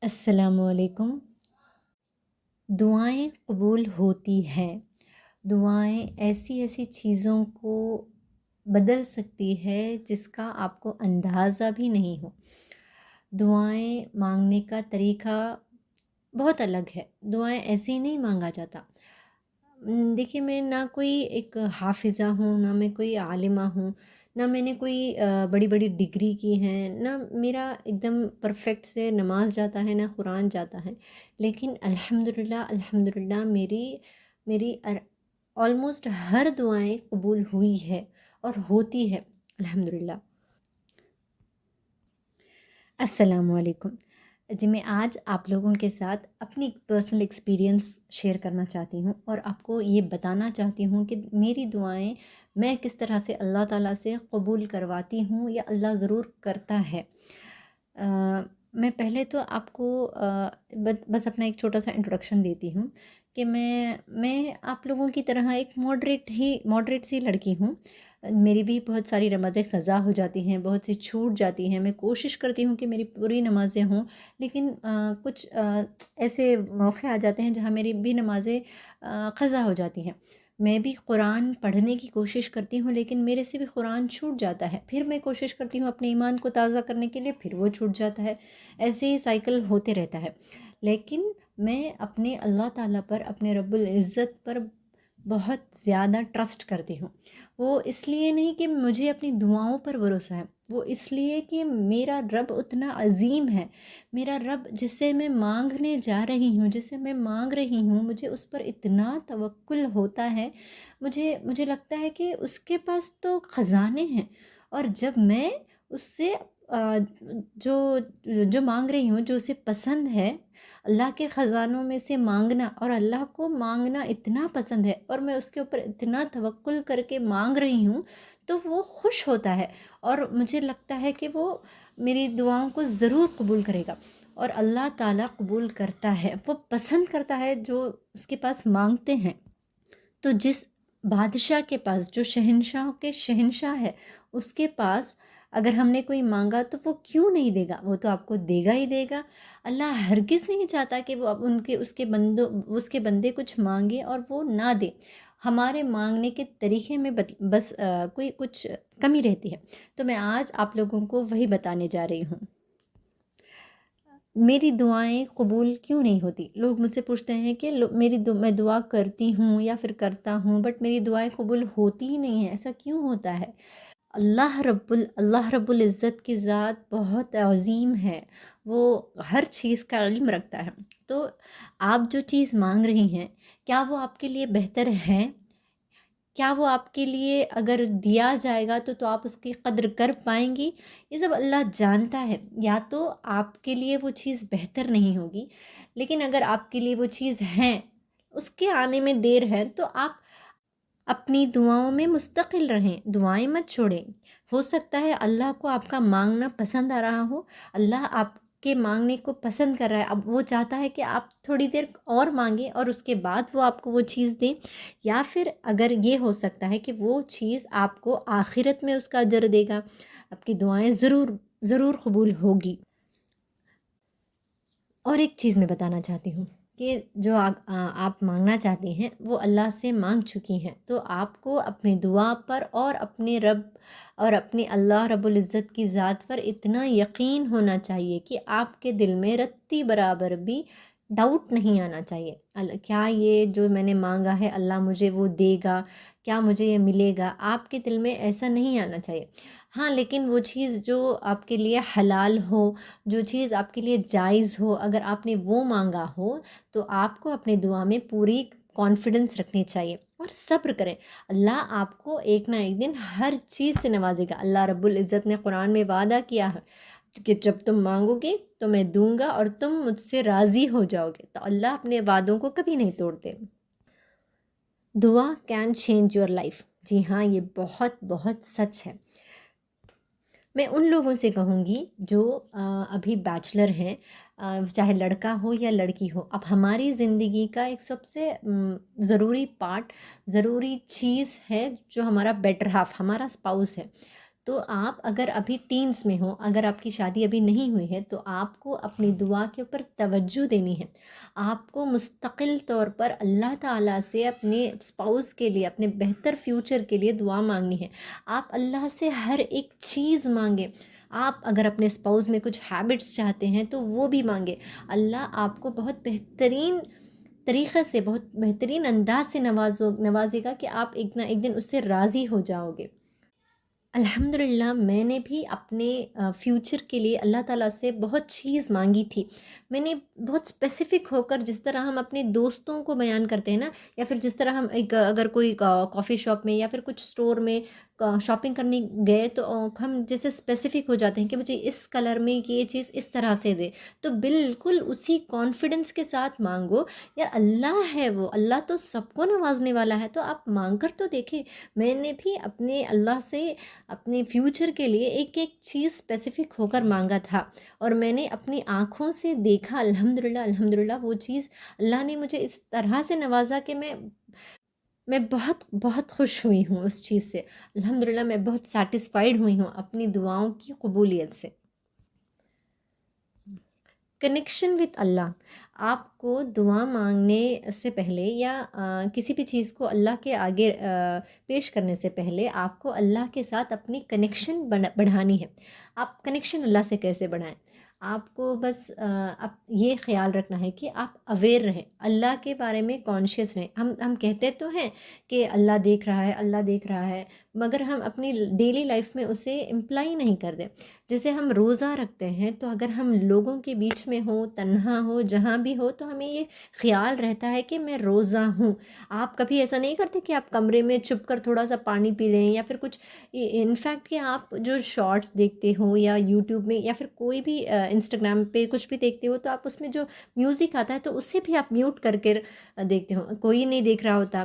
السلام علیکم۔ دعائیں قبول ہوتی ہیں۔ دعائیں ایسی ایسی چیزوں کو بدل سکتی ہے جس کا آپ کو اندازہ بھی نہیں ہو۔ دعائیں مانگنے کا طریقہ بہت الگ ہے۔ دعائیں ایسے ہی نہیں مانگا جاتا۔ دیکھیے، میں نہ کوئی ایک حافظہ ہوں، نہ میں کوئی عالمہ ہوں، نہ میں نے کوئی بڑی بڑی ڈگری کی ہیں، نہ میرا ایک دم پرفیکٹ سے نماز جاتا ہے، نہ قرآن جاتا ہے، لیکن الحمدللہ میری آلموسٹ ہر دعائیں قبول ہوئی ہے اور ہوتی ہے الحمدللہ۔ السلام علیکم جی، میں آج آپ لوگوں کے ساتھ اپنی پرسنل ایکسپیرینس شیئر کرنا چاہتی ہوں اور آپ کو یہ بتانا چاہتی ہوں کہ میری دعائیں میں کس طرح سے اللہ تعالیٰ سے قبول کرواتی ہوں یا اللہ ضرور کرتا ہے۔ میں پہلے تو آپ کو بس اپنا ایک چھوٹا سا انٹروڈکشن دیتی ہوں کہ میں آپ لوگوں کی طرح ایک ماڈریٹ سی لڑکی ہوں۔ میری بھی بہت ساری نمازیں قضا ہو جاتی ہیں، بہت سی چھوٹ جاتی ہیں۔ میں کوشش کرتی ہوں کہ میری پوری نمازیں ہوں، لیکن کچھ ایسے موقع آ جاتے ہیں جہاں میری بھی نمازیں قضا ہو جاتی ہیں۔ میں بھی قرآن پڑھنے کی کوشش کرتی ہوں، لیکن میرے سے بھی قرآن چھوٹ جاتا ہے۔ پھر میں کوشش کرتی ہوں اپنے ایمان کو تازہ کرنے کے لیے، پھر وہ چھوٹ جاتا ہے۔ ایسے ہی سائیکل ہوتے رہتا ہے۔ لیکن میں اپنے اللہ تعالیٰ پر، اپنے رب العزت پر بہت زیادہ ٹرسٹ کرتی ہوں۔ وہ اس لیے نہیں کہ مجھے اپنی دعاؤں پر بھروسہ ہے، وہ اس لیے کہ میرا رب اتنا عظیم ہے۔ میرا رب جس سے میں مانگنے جا رہی ہوں، جس سے میں مانگ رہی ہوں، مجھے اس پر اتنا توکل ہوتا ہے۔ مجھے لگتا ہے کہ اس کے پاس تو خزانے ہیں، اور جب میں اس سے جو مانگ رہی ہوں، جو اسے پسند ہے، اللہ کے خزانوں میں سے مانگنا، اور اللہ کو مانگنا اتنا پسند ہے، اور میں اس کے اوپر اتنا توکل کر کے مانگ رہی ہوں، تو وہ خوش ہوتا ہے، اور مجھے لگتا ہے کہ وہ میری دعاؤں کو ضرور قبول کرے گا۔ اور اللہ تعالیٰ قبول کرتا ہے، وہ پسند کرتا ہے جو اس کے پاس مانگتے ہیں۔ تو جس بادشاہ کے پاس، جو شہنشاہوں کے شہنشاہ ہے، اس کے پاس اگر ہم نے کوئی مانگا تو وہ کیوں نہیں دے گا؟ وہ تو آپ کو دے گا ہی دے گا۔ اللہ ہرگز نہیں چاہتا کہ وہ اب اس کے بندے کچھ مانگے اور وہ نہ دے۔ ہمارے مانگنے کے طریقے میں بس کوئی کچھ کمی رہتی ہے۔ تو میں آج آپ لوگوں کو وہی بتانے جا رہی ہوں۔ میری دعائیں قبول کیوں نہیں ہوتی؟ لوگ مجھ سے پوچھتے ہیں کہ میں دعا کرتی ہوں یا پھر کرتا ہوں، بٹ میری دعائیں قبول ہوتی ہی نہیں ہیں، ایسا کیوں ہوتا ہے؟ اللہ رب العزت کی ذات بہت عظیم ہے، وہ ہر چیز کا علم رکھتا ہے۔ تو آپ جو چیز مانگ رہی ہیں، کیا وہ آپ کے لیے بہتر ہے؟ کیا وہ آپ کے لیے اگر دیا جائے گا تو آپ اس کی قدر کر پائیں گی؟ یہ سب اللہ جانتا ہے۔ یا تو آپ کے لیے وہ چیز بہتر نہیں ہوگی، لیکن اگر آپ کے لیے وہ چیز ہے، اس کے آنے میں دیر ہے، تو آپ اپنی دعاؤں میں مستقل رہیں، دعائیں مت چھوڑیں۔ ہو سکتا ہے اللہ کو آپ کا مانگنا پسند آ رہا ہو، اللہ آپ کے مانگنے کو پسند کر رہا ہے، اب وہ چاہتا ہے کہ آپ تھوڑی دیر اور مانگیں اور اس کے بعد وہ آپ کو وہ چیز دیں۔ یا پھر اگر یہ ہو سکتا ہے کہ وہ چیز آپ کو آخرت میں اس کا اجر دے گا، آپ کی دعائیں ضرور قبول ہوگی۔ اور ایک چیز میں بتانا چاہتی ہوں کہ جو آپ مانگنا چاہتے ہیں وہ اللہ سے مانگ چکی ہیں، تو آپ کو اپنی دعا پر اور اپنے رب اور اپنے اللہ رب العزت کی ذات پر اتنا یقین ہونا چاہیے کہ آپ کے دل میں رتی برابر بھی ڈاؤٹ نہیں آنا چاہیے۔ کیا یہ جو میں نے مانگا ہے اللہ مجھے وہ دے گا؟ کیا مجھے یہ ملے گا؟ آپ کے دل میں ایسا نہیں آنا چاہیے۔ ہاں، لیکن وہ چیز جو آپ کے لیے حلال ہو، جو چیز آپ کے لیے جائز ہو، اگر آپ نے وہ مانگا ہو تو آپ کو اپنے دعا میں پوری کانفیڈنس رکھنی چاہیے اور صبر کریں۔ اللہ آپ کو ایک نہ ایک دن ہر چیز سے نوازے گا۔ اللہ رب العزت نے قرآن میں وعدہ کیا ہے کہ جب تم مانگو گے تو میں دوں گا اور تم مجھ سے راضی ہو جاؤ گے۔ تو اللہ اپنے وعدوں کو کبھی نہیں توڑتے۔ دعا کین چینج یور لائف۔ جی ہاں، یہ بہت بہت سچ ہے۔ میں ان لوگوں سے کہوں گی جو ابھی بیچلر ہیں، چاہے لڑکا ہو یا لڑکی ہو، اب ہماری زندگی کا ایک سب سے ضروری پارٹ، ضروری چیز ہے جو ہمارا بیٹر ہاف، ہمارا اسپاؤس ہے۔ تو آپ اگر ابھی ٹینس میں ہوں، اگر آپ کی شادی ابھی نہیں ہوئی ہے، تو آپ کو اپنی دعا کے اوپر توجہ دینی ہے۔ آپ کو مستقل طور پر اللہ تعالیٰ سے اپنے اسپاؤس کے لیے، اپنے بہتر فیوچر کے لیے دعا مانگنی ہے۔ آپ اللہ سے ہر ایک چیز مانگیں۔ آپ اگر اپنے اسپاؤس میں کچھ ہیبٹس چاہتے ہیں تو وہ بھی مانگے۔ اللہ آپ کو بہت بہترین طریقے سے، بہت بہترین انداز سے نوازے گا کہ آپ ایک نہ ایک دن اس سے راضی ہو جاؤ گے۔ الحمدللہ میں نے بھی اپنے فیوچر کے لیے اللہ تعالیٰ سے بہت چیز مانگی تھی۔ میں نے بہت اسپیسیفک ہو کر، جس طرح ہم اپنے دوستوں کو بیان کرتے ہیں نا، یا پھر جس طرح ہم ایک اگر کوئی کافی شاپ میں یا پھر کچھ اسٹور میں شاپنگ کرنے گئے تو ہم جیسے اسپیسیفک ہو جاتے ہیں کہ مجھے اس کلر میں یہ چیز اس طرح سے دے، تو بالکل اسی کانفیڈنس کے ساتھ مانگو۔ یا اللہ ہے، وہ اللہ تو سب کو نوازنے والا ہے، تو آپ مانگ کر تو دیکھیں۔ میں نے بھی اپنے اللہ سے اپنے فیوچر کے لیے ایک ایک چیز اسپیسیفک ہو کر مانگا تھا، اور میں نے اپنی آنکھوں سے دیکھا الحمدللہ وہ چیز اللہ نے مجھے اس طرح سے نوازا کہ میں بہت بہت خوش ہوئی ہوں اس چیز سے۔ الحمدللہ میں بہت سیٹسفائیڈ ہوئی ہوں اپنی دعاؤں کی قبولیت سے۔ کنیکشن وتھ اللہ، آپ کو دعا مانگنے سے پہلے یا کسی بھی چیز کو اللہ کے آگے پیش کرنے سے پہلے آپ کو اللہ کے ساتھ اپنی کنیکشن بڑھانی ہے۔ آپ کنیکشن اللہ سے کیسے بڑھائیں؟ آپ کو بس اب یہ خیال رکھنا ہے کہ آپ اویئر رہیں، اللہ کے بارے میں کانشیس رہیں۔ ہم کہتے تو ہیں کہ اللہ دیکھ رہا ہے، اللہ دیکھ رہا ہے، مگر ہم اپنی ڈیلی لائف میں اسے امپلائی نہیں کر دیں۔ جیسے ہم روزہ رکھتے ہیں، تو اگر ہم لوگوں کے بیچ میں ہوں، تنہا ہو، جہاں بھی ہو، تو ہمیں یہ خیال رہتا ہے کہ میں روزہ ہوں۔ آپ کبھی ایسا نہیں کرتے کہ آپ کمرے میں چھپ کر تھوڑا سا پانی پی لیں یا پھر کچھ، انفیکٹ کہ آپ جو شارٹس دیکھتے ہو یا یوٹیوب میں یا پھر کوئی بھی انسٹاگرام پہ کچھ بھی دیکھتے ہو، تو آپ اس میں جو میوزک آتا ہے تو اسے بھی آپ میوٹ کر کے دیکھتے ہو، کوئی نہیں دیکھ رہا ہوتا،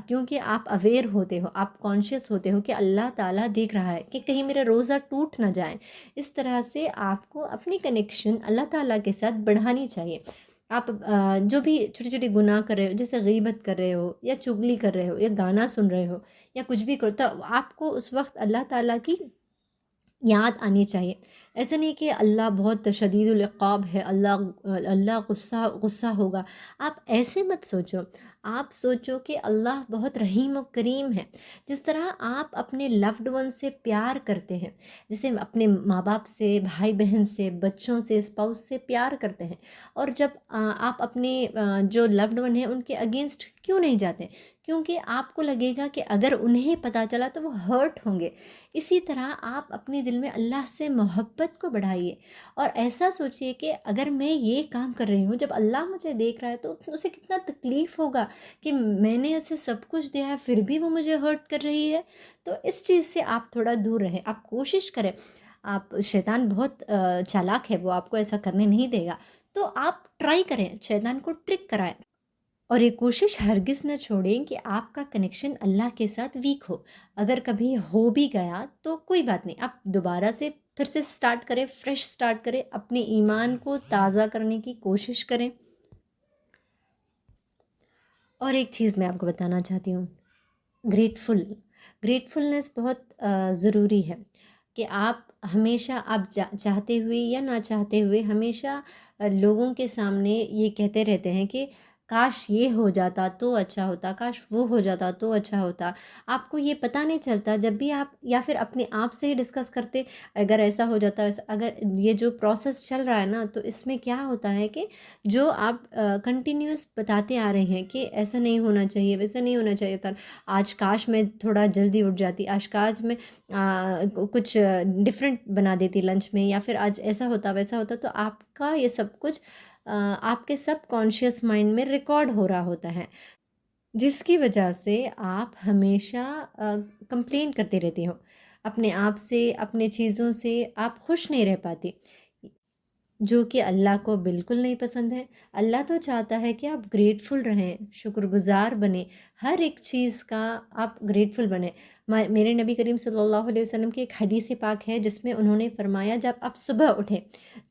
کیونکہ آپ اویئر ہوتے ہو، آپ کانشیس ہوتے ہو کہ اللہ تعالیٰ دیکھ رہا ہے، کہ کہیں میرا روزہ ٹوٹ نہ جائے۔ اس طرح سے آپ کو اپنی کنیکشن اللہ تعالیٰ کے ساتھ بڑھانی چاہیے۔ آپ جو بھی چھوٹے چھوٹے گناہ کر رہے ہو، جیسے غیبت کر رہے ہو یا چغلی کر رہے ہو یا گانا سن رہے ہو یا کچھ بھی کرو، تو آپ کو اس وقت اللہ تعالیٰ کی یاد آنی چاہیے۔ ایسا نہیں کہ اللہ بہت شدید العقاب ہے، اللہ غصہ ہوگا، آپ ایسے مت سوچو۔ آپ سوچو کہ اللہ بہت رحیم و کریم ہے۔ جس طرح آپ اپنے لوڈ ون سے پیار کرتے ہیں، جیسے اپنے ماں باپ سے، بھائی بہن سے، بچوں سے، اسپاؤس سے پیار کرتے ہیں، اور جب آپ اپنے جو لوڈ ون ہیں ان کے اگینسٹ کیوں نہیں جاتے؟ کیونکہ آپ کو لگے گا کہ اگر انہیں پتہ چلا تو وہ ہرٹ ہوں گے۔ اسی طرح آپ اپنے دل میں اللہ سے محبت کو بڑھائیے، اور ایسا سوچئے کہ اگر میں یہ کام کر رہی ہوں، جب اللہ مجھے دیکھ رہا ہے تو اسے کتنا تکلیف ہوگا کہ میں نے اسے سب کچھ دیا ہے پھر بھی وہ مجھے ہرٹ کر رہی ہے۔ تو اس چیز سے آپ تھوڑا دور رہیں، آپ کوشش کریں۔ آپ شیطان بہت چالاک ہے، وہ آپ کو ایسا کرنے نہیں دے گا، تو آپ ٹرائی کریں، شیطان کو ٹرک کرائیں، اور یہ کوشش ہرگز نہ چھوڑیں کہ آپ کا کنیکشن اللہ کے ساتھ ویک ہو۔ اگر کبھی ہو بھی گیا تو کوئی بات نہیں، آپ دوبارہ سے پھر سے سٹارٹ کریں، فریش سٹارٹ کریں، اپنے ایمان کو تازہ کرنے کی کوشش کریں۔ اور ایک چیز میں آپ کو بتانا چاہتی ہوں، گریٹفلنس بہت ضروری ہے، کہ آپ ہمیشہ، آپ چاہتے ہوئے یا نہ چاہتے ہوئے، ہمیشہ لوگوں کے سامنے یہ کہتے رہتے ہیں کہ کاش یہ ہو جاتا تو اچھا ہوتا، کاش وہ ہو جاتا تو اچھا ہوتا۔ آپ کو یہ پتہ نہیں چلتا، جب بھی آپ یا پھر اپنے آپ سے ہی ڈسکس کرتے، اگر ایسا ہو جاتا، اگر یہ جو پروسیس چل رہا ہے نا، تو اس میں کیا ہوتا ہے کہ جو آپ کنٹینیوس بتاتے آ رہے ہیں کہ ایسا نہیں ہونا چاہیے، ویسا نہیں ہونا چاہیے تھا، آج کاش میں تھوڑا جلدی اٹھ جاتی، آج کاش میں کچھ ڈفرینٹ بنا دیتی لنچ میں، یا پھر آج ایسا ہوتا ویسا ہوتا، تو آپ کا یہ سب کچھ آپ کے سب کانشیس مائنڈ میں ریکارڈ ہو رہا ہوتا ہے، جس کی وجہ سے آپ ہمیشہ کمپلین کرتے رہتے ہو اپنے آپ سے، اپنے چیزوں سے آپ خوش نہیں رہ پاتی، جو کہ اللہ کو بالکل نہیں پسند ہے۔ اللہ تو چاہتا ہے کہ آپ گریٹفل رہیں، شکر گزار بنیں، ہر ایک چیز کا آپ گریٹفل بنیں۔ میرے نبی کریم صلی اللہ علیہ وسلم کی ایک حدیث پاک ہے، جس میں انہوں نے فرمایا، جب آپ صبح اٹھیں،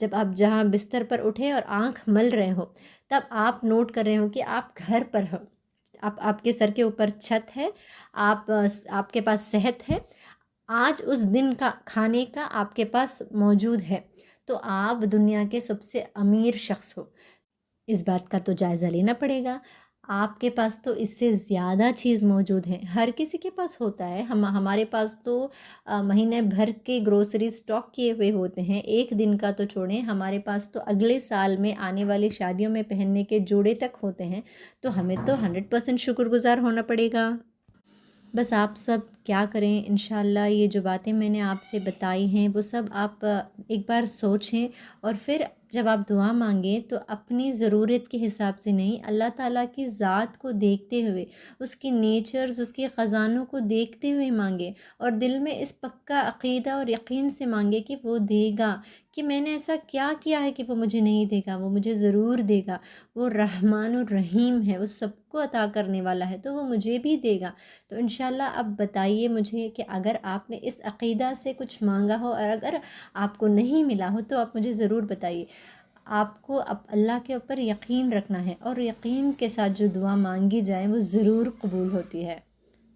جب آپ جہاں بستر پر اٹھیں اور آنکھ مل رہے ہو، تب آپ نوٹ کر رہے ہو کہ آپ گھر پر ہو، آپ کے سر کے اوپر چھت ہے، آپ کے پاس صحت ہے، آج اس دن کا کھانے کا آپ کے پاس موجود ہے تو آپ دنیا کے سب سے امیر شخص ہو۔ اس بات کا تو جائزہ لینا پڑے گا۔ آپ کے پاس تو اس سے زیادہ چیز موجود ہے، ہر کسی کے پاس ہوتا ہے، ہمارے پاس تو مہینے بھر کے گروسری اسٹاک کیے ہوئے ہوتے ہیں، ایک دن کا تو چھوڑیں، ہمارے پاس تو اگلے سال میں آنے والی شادیوں میں پہننے کے جوڑے تک ہوتے ہیں، تو ہمیں تو 100% شکر گزار ہونا پڑے گا۔ بس آپ سب کیا کریں، انشاءاللہ یہ جو باتیں میں نے آپ سے بتائی ہیں وہ سب آپ ایک بار سوچیں، اور پھر جب آپ دعا مانگیں تو اپنی ضرورت کے حساب سے نہیں، اللہ تعالیٰ کی ذات کو دیکھتے ہوئے، اس کی نیچرز، اس کے خزانوں کو دیکھتے ہوئے مانگیں، اور دل میں اس پکا عقیدہ اور یقین سے مانگے کہ وہ دے گا، کہ میں نے ایسا کیا کیا ہے کہ وہ مجھے نہیں دے گا، وہ مجھے ضرور دے گا، وہ رحمان الرحیم ہے، وہ سب کو عطا کرنے والا ہے تو وہ مجھے بھی دے گا۔ تو انشاءاللہ اب بتائیے مجھے کہ اگر آپ نے اس عقیدہ سے کچھ مانگا ہو اور اگر آپ کو نہیں ملا ہو تو آپ مجھے ضرور بتائیے۔ آپ کو اب اللہ کے اوپر یقین رکھنا ہے، اور یقین کے ساتھ جو دعا مانگی جائے وہ ضرور قبول ہوتی ہے۔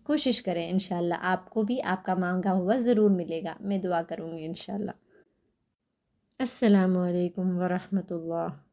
کوشش کریں، انشاءاللہ آپ کو بھی آپ کا مانگا ہوا ضرور ملے گا، میں دعا کروں گی انشاءاللہ۔ السلام علیکم ورحمۃ اللہ۔